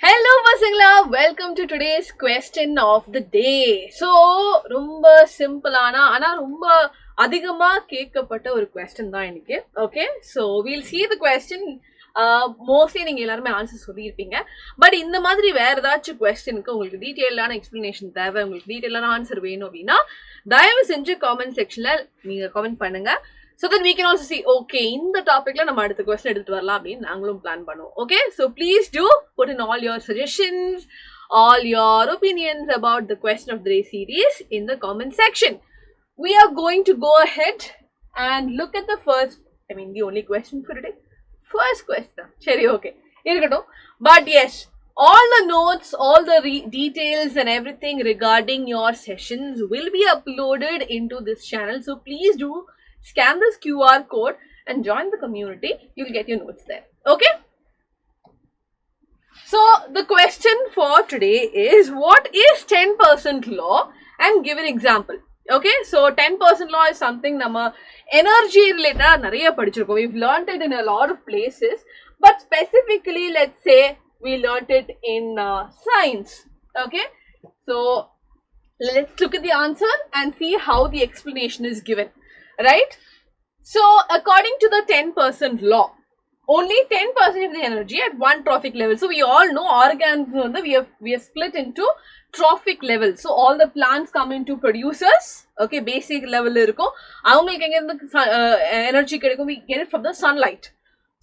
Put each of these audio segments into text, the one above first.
Hello பசங்களா, welcome to today's question of the day. So ரொம்ப சிம்பிளான ஆனா ரொம்ப அதிகமா கேட்கப்பட்ட ஒரு கொஸ்டின் தான் எனக்கு. Okay, so we'll see the question. Mostly நீங்க எல்லாருமே ஆன்சர் சொல்லியிருப்பீங்க. பட் இந்த மாதிரி வேற ஏதாச்சும் கொஸ்டினுக்கு உங்களுக்கு டீட்டெயிலான எக்ஸ்பிளனேஷன் தேவை, உங்களுக்கு டீட்டெயிலான ஆன்சர் வேணும் அப்படின்னா தயவு செஞ்சு காமெண்ட் செக்ஷன்ல நீங்க காமெண்ட் பண்ணுங்க. So that we can also see, okay, in the topic la nama adutha question eduthu varalam appdi naangalum plan பண்ணுவோம். Okay, so please do put in all your suggestions, all your opinions about the question of the day series in the comment section. We are going to go ahead and look at the the only question for today. First question. Seri, okay. Irukattum. But yes, all the notes, all the details and everything regarding your sessions will be uploaded into this channel. So please do scan this QR code and join the community. You'll get your notes there. Okay? So the question for today is, what is 10% law? And give an example. Okay? So 10% law is something nama energy related nariya padichirukom. We've learned it in a lot of places, but specifically let's say we learned it in science. Okay? So let's look at the answer and see how the explanation is given. Right? So according to the 10% law, only 10% of the energy at one trophic level. So we all know organisms we have split into trophic level. So all the plants come into producers. Okay, basic level irukum. Avangalukku enga the energy kedukum, we get it from the sunlight.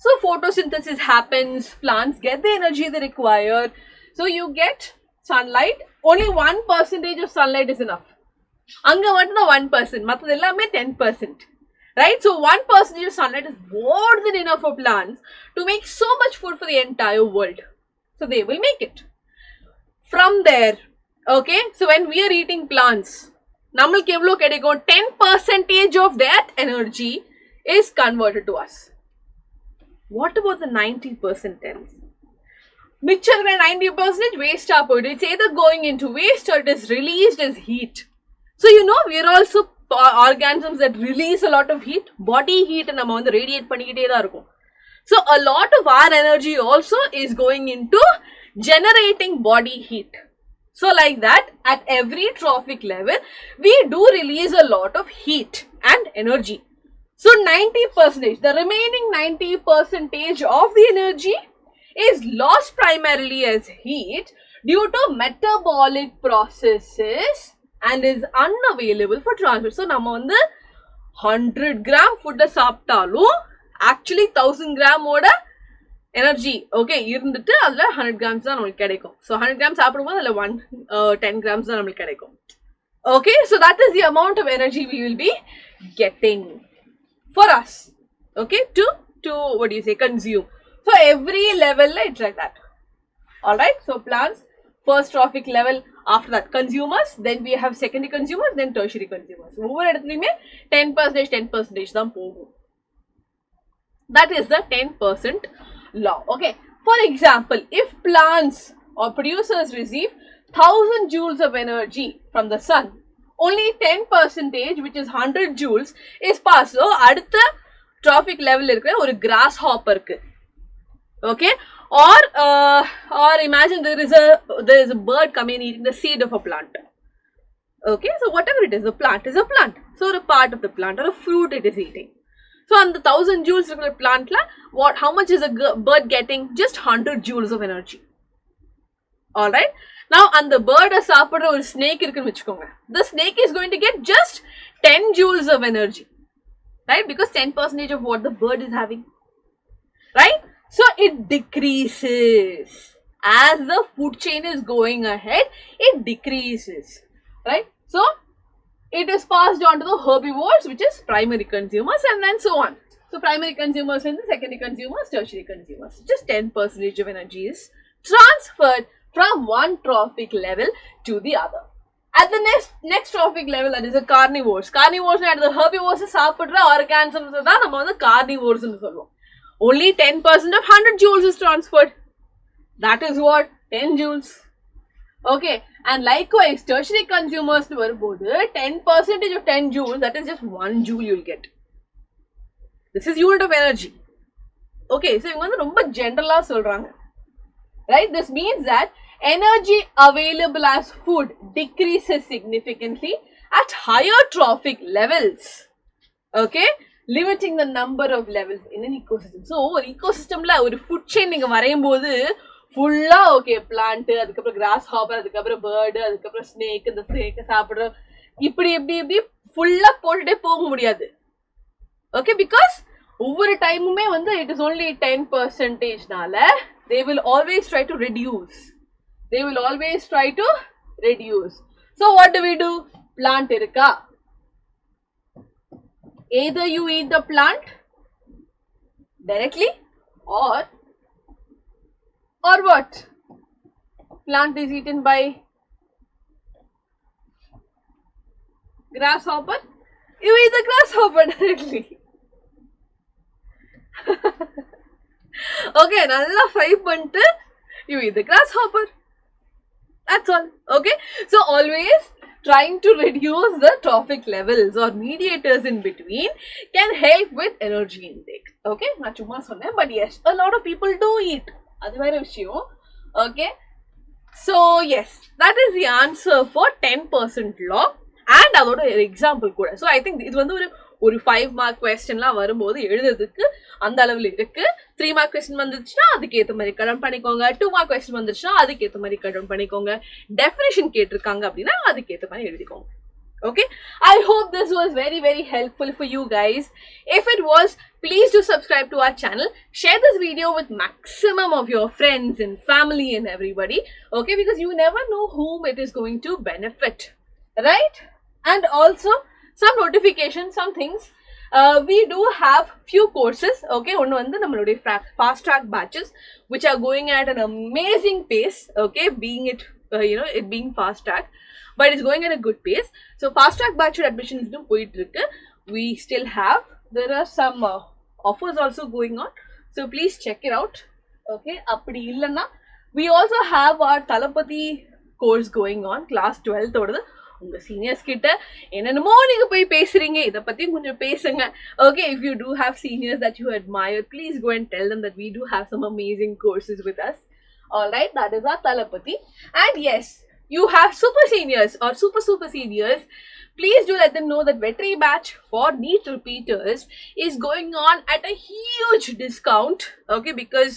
So photosynthesis happens, plants get the energy they require. So you get sunlight. Only 1% of sunlight is enough. Anga vatna 1%, mathadhu ellame 10%. Right? So 1% of sunlight is more than enough for plants to make so much food for the entire world. So they will make it. From there, okay, so when we are eating plants, namalku evlo kedikum, 10% of that energy is converted to us. What about the 90%? Micham 90% waste up. It's either going into waste or it is released as heat. So you know, we are also organisms that release a lot of heat, body heat, and nama radiate பண்ணிக்கிட்டே தான் இருக்கும். So a lot of our energy also is going into generating body heat. So like that, at every trophic level, we do release a lot of heat and energy. So 90%, the remaining 90% of the energy is lost primarily as heat due to metabolic processes and is unavailable for transfer. So நம்ம 100 gram food சாப்பிட்டாலும் actually 1000 gram ஓட energy okay இருந்துட்டு அதுல 100 grams தான் நமக்கு கிடைக்கும். So 100 grams சாப்பிடும்போது அதுல 10 grams தான் நமக்கு கிடைக்கும். Okay, so that is the amount of energy we will be getting for us, okay, to what do you say, consume. So every level it's like that. All right, so plants, first trophic level, after that consumers, then we have secondary consumers, then tertiary consumers. Over இடத்துலயுமே 10% தான் போகும். That is the 10% law. Okay, for example, if plants or producers receive 1000 joules of energy from the sun, only 10%, which is 100 joules, is passed. So அடுத்த trophic level இருக்கிற ஒரு grasshopper க்கு, okay, or imagine there is a bird coming and eating the seed of a plant. Okay, so whatever it is, a plant is a plant. So a part of the plant or a fruit it is eating. So on the 1000 joules of the plant la, how much is a bird getting? Just 100 joules of energy. All right. Now on the bird சாப்பிடுற ஒரு snake இருக்குன்னு வெச்சுக்கோங்க. The snake is going to get just 10 joules of energy. Right? Because 10% of what the bird is having. Right? So it decreases as the food chain is going ahead. It decreases, right? So it is passed on to the herbivores, which is primary consumers, and then so on. So primary consumers and the secondary consumers, tertiary consumers. Just 10% of energy is transferred from one trophic level to the other. At the next trophic level, that is the carnivores. Carnivores at the herbivores சாப்பிடுற organisms தான் நம்ம carnivores னு சொல்லுவோம். Only 10% of 100 joules is transferred. That is what? 10 joules. Okay. And likewise, tertiary consumers வரும்போது 10% of 10 joules, that is just 1 joule you'll get. This is unit of energy. Okay. So இவங்க ரொம்ப general சொல்றாங்க. right? This means that energy available as food decreases significantly at higher trophic levels. Okay, limiting the number of levels in an ecosystem. So ஒரு ecosystemல ஒரு food chain நீங்க வரையும்போது ஃபுல்லா okay plant, அதுக்கப்புறம் cross hopper, அதுக்கப்புறம் bird, அதுக்கப்புறம் snake, இந்த snake சாப்பிடுற இப்படி எப்படி எப்படி ஃபுல்லா போட்டுட்டே போக முடியாது. ஓகே, பிகாஸ் ஒவ்வொரு டைமுமே வந்து இட் இஸ் ஓன்லி 10%னால they will always try to reduce. They will always try to reduce. So what do? Plant irukka. Either you eat the plant directly or what? Plant is eaten by grasshopper. You eat the grasshopper directly. Okay, nalla fry pannittu you eat the grasshopper. That's all. Okay, so always trying to reduce the trophic levels or mediators in between can help with energy intake. Okay, na chumma sonna, but yes, a lot of people do eat. Adu vera vishayam. Okay, so yes, that is the answer for 10% law and adoda example kuda. So I think இது வந்து ஒரு 5 mark questionலாம் வரும்போது எழுதுறதுக்கு அந்த அளவில் இருக்கு. 3 mark question வந்துச்சுன்னா அதுக்கு ஏத்த மாதிரி கடன் பண்ணிக்கோங்க. 2 mark question வந்துச்சுன்னா அதுக்கு ஏத்த மாதிரி கடன் பண்ணிக்கோங்க. டெஃபினிஷன் கேட்டிருக்காங்க அப்படின்னா அதுக்கு ஏத்த மாதிரி எழுதிக்கோங்க. Okay, I hope this was very very helpful for you guys. If it was, please do subscribe to our channel, share this video with maximum of your friends and family and everybody. Okay, because you never know whom it is going to benefit, right? And also some notifications, some things. We do have few courses. Okay, one வந்து நம்மளுடைய fast track batches which are going at an amazing pace. Okay, being it it being fast track, but it's going at a good pace. So fast track batch admissions do போயிட்டு இருக்கு. We still have, there are some offers also going on, so please check it out. Okay, அப்படி இல்லனா we also have our Talapati course going on, class 12th ஓடது. உங்க seniors கிட்ட என்னென்னமோ நீங்க போய் பேசுறீங்க, இத பத்தி கொஞ்சம் பேசுங்க. Okay, if you do have seniors that you admire, please go and tell them that we do have some amazing courses with us. All right, that is our Talapati. And yes, you have super seniors or super seniors, please do let them know that veterinary batch for NEET repeaters is going on at a huge discount. Okay, because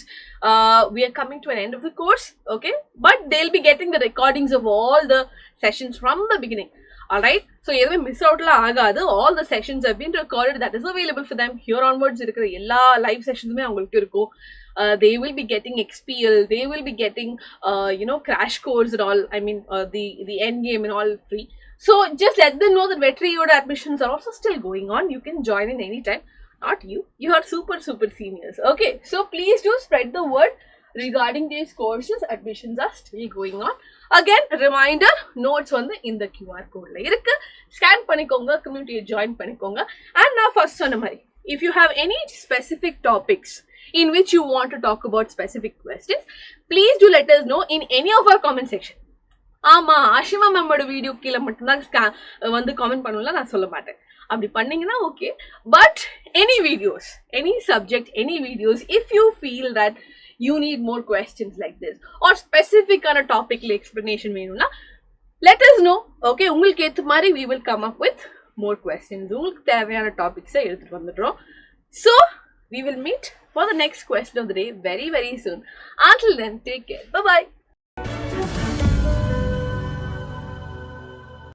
we are coming to an end of the course. Okay, but they'll be getting the recordings of all the sessions from the beginning. All right, so எதுவுமே miss அவுட்ல ஆகாது. all the sessions have been recorded, that is available for them. Here onwards இருக்கிற எல்லா live செஷன்ஸுமே அவங்களுக்கு இருக்கும். They will be getting XPL, they will be getting crash course and all, I mean the end game and all free. So just let them know that veterinary admissions are also still going on. You can join in any time. Not you, you are super seniors. Okay, so please do spread the word regarding these courses. Admissions are still going on. Again, reminder, notes வந்து இந்த QR code la irukku, scan பண்ணிக்கோங்க, community join பண்ணிக்கோங்க. And நான் first சொன்ன மாதிரி, if you have any specific topics in which you want to talk about specific questions, please do let us know in any of our comment section. ஆமா, Ashima மேமோட video கீழே மட்டும்தான் வந்து comment பண்ணல, நான் சொல்ல மாட்டேன். அப்படி பண்ணீங்கன்னா okay, but any videos, any subject, any videos, if you feel that you need more questions like this or specific on a topic explanation வேணும்னா let us know. Okay, உங்களுக்கு ஏத்த மாதிரி we will come up with more questions. உங்களுக்கு தேவையான டாபிக்ஸை எடுத்துட்டு வந்துடுறோம். So we will meet for the next question of the day very soon. Until then, take care. Bye bye.